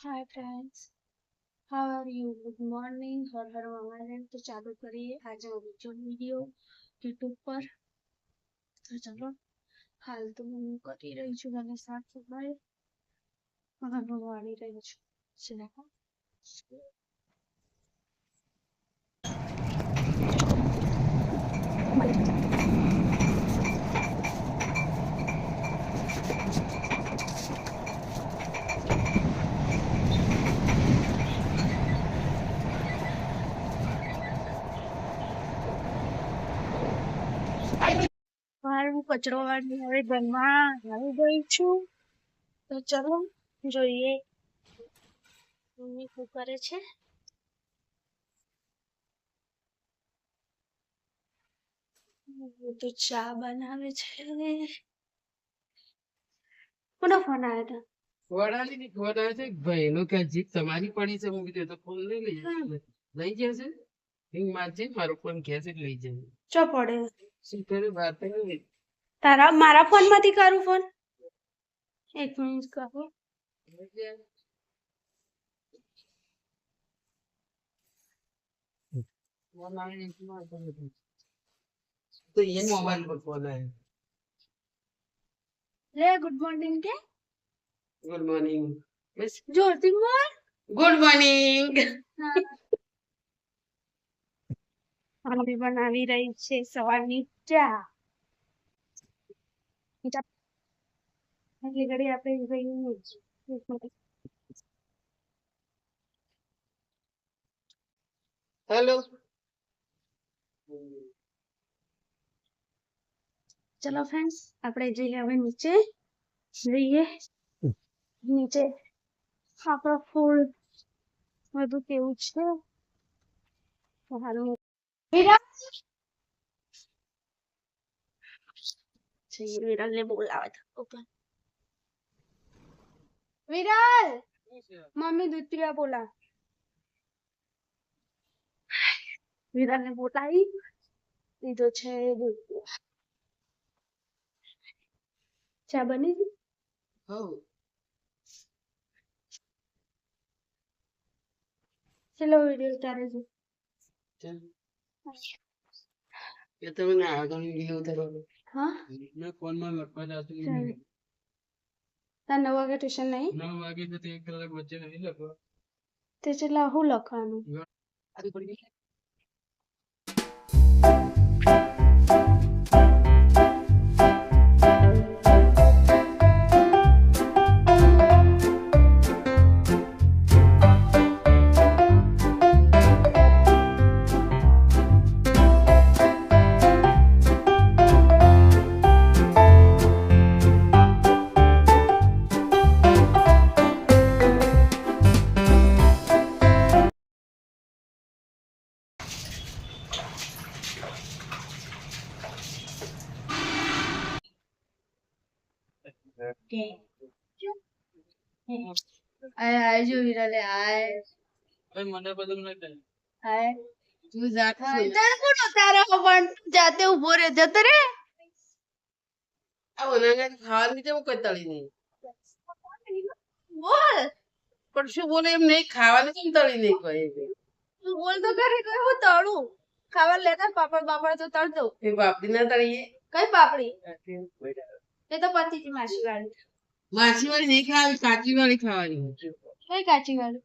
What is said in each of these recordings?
Hi friends, how are you? Good morning, हर हर महादेव। तो चालू करिए आज जो वीडियो यूट्यूब पर। तो चलो, हाल तो હું કરી રહી છું અને સાફ સફાઈ ઘરનું વાળી રહી છું. હું કચરો વાળી હવે ઘરમાં આવી ગઈ છું. તો ચલો જોઈએ મમ્મી શું કરે છે. તો ચા બનાવે છે. કોનો ફોન આવ્યો હતો? વડાની ફોન આવે છે ભાઈનો કે જીત તમારી પડી છે. હું કીધું તો ફોન લઈ લઈ જશે. હિંગ મારજે, મારો ફોન ઘેર છે લઈ જશે. ચો પડે શું કરે વાત નહીં. તારા મારા ફોન માંથી કરું ફોન. એક મિનિટ કહો. તો ये मोबाइल पर फोन है. લે ગુડ મોર્નિંગ કે गुड मॉर्निंग. बस જોરથી બોલ. Good morning. મમ્મી બનાવી રહી છે સવારની ચા. એટલી ઘડી આપણે જઈએ જ. हेलो. ચલો ફ્રેન્ડ્સ, આપણે જઈએ હવે નીચે. જઈએ નીચે. આપણા ફૂલ બધું કેવું છે સારું. વિરાલ ને બોલાવે છે. વિરાલ, મમ્મી દૂધ પીવા બોલા. વિરાલ ને બોલાવી દીધો છે દૂધ પીવા. ચા બની ગઈ? हो. ચલો વિડિયો ઉતારે છે. चल. ये तो मैंने आगे वीडियो उतारो. હા, मैं फोन में वर्पा जाती ચાલ. हूँ. તાર 9 વાગે ટ્યુશન નહીં? 9 वागे तो 1 कलाक बच्चे नहीं लगो. તે ચલા હું લખવાનું. आगे पड़ गई. આય આય જો વિરાલે આય. भाई मना बदल ना कर. આય तू जाता है. તાર કોણ તારા પણ જાતે ઉભો રે જતો રે. अब उन्होंने खावा नहीं वो कोई तली नहीं. બોલ. पर शू बोले हम नहीं खावा नहीं तली नहीं कोई. તું બોલ તો ખરી કે હું તળું. ખાવા લેતા પાપડ બાપડ તો તળ દઉં. फिर बाप दिन ना तली है. કઈ પાપડી? એ તો પતિ થી માસી વાળી. मासी वाली नहीं खावी, काची वाली खावानी. કઈ કાચી વાળી?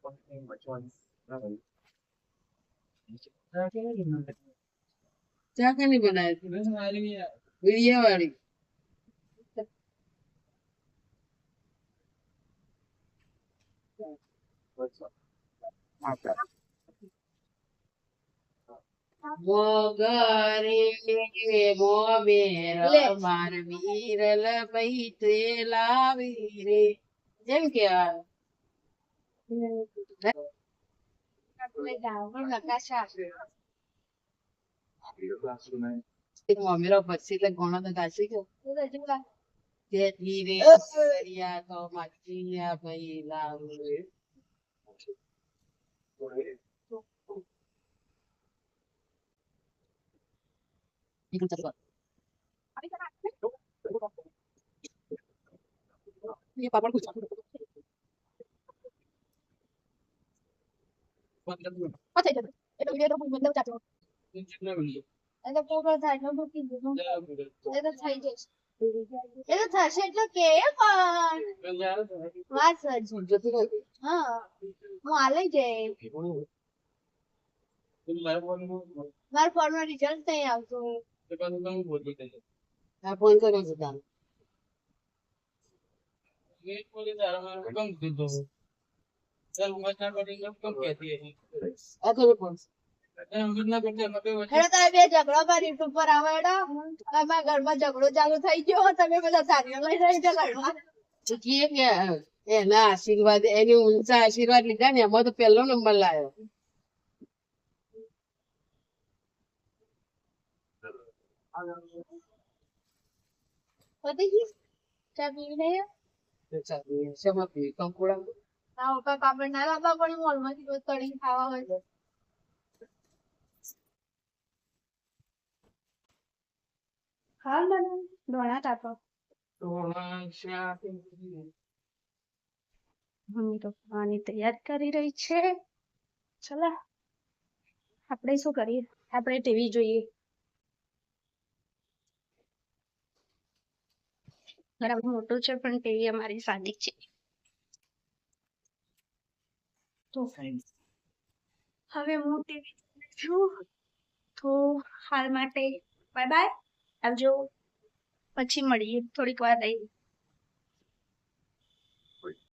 क्या करनी बनाए थे? वीडियो वाली. મોગરે મોમેર માર વીરલ પૈતે લાવી રે. જેમ કે આપણે ગામમાં નકાશા. મમ્મીરો પછી એટલે ઘણો તો ગાસી ગયો. તું તો જોવા. તે ધીરે દરિયા તો માછીયા ભાઈ લાવી રે. ये पापड़ कुछ 15 મિનિટ આ થઈ જશે એટલે વિડિયો તો બંધ ચાલતો જેટલા વિડીયો એટલે પૂરો થાય એટલે મૂકી દીધું જરા વિડીયો એ તો થઈ જશે એ તો થશે એટલે કે પણ વાત સાચી જતી રહી હા હું હાલે જઈ મારા ફોનમાં રિઝલ્ટ નહીં આવતું આ ફોન કરે છે તારે કમ કીધું ચાલ મસ્ત કરી કમ કહેતી હતી આ તો ફોન હેડો તારે બે ઝઘડો કરી યુટ્યુબ પર આવે હેડો અમારા ઘરમાં ઝઘડો ચાલુ થઈ ગયો તમે બધા સારીઓ લઈ રહી છો ઘરમાં કીએ કે એના આશીર્વાદ એની ઊંચા આશીર્વાદ લીધા ને એમાં તો પહેલો નંબર લાવ્યો પતી ગઈ ચા પીવી નહીં શેમાં પી કંકુડા ના ઉપર પાપડ ના લાવવા પણ મોલમાંથી રોજ તળીને ખાવા હોય તો હા મને ડોણા તાપો મમ્મી તો ખાવાની તૈયાર કરી રહી છે ચલો આપણે શું કરીએ આપણે ટીવી જોઈએ બરાબર મોટું છે પણ ટીવી અમારી સાદી છે તો ફ્રેન્ડ્સ હવે હું ટીવી છું તો હાલ માટે બાય બાય આવજો પછી મળીએ થોડીક વાર રહી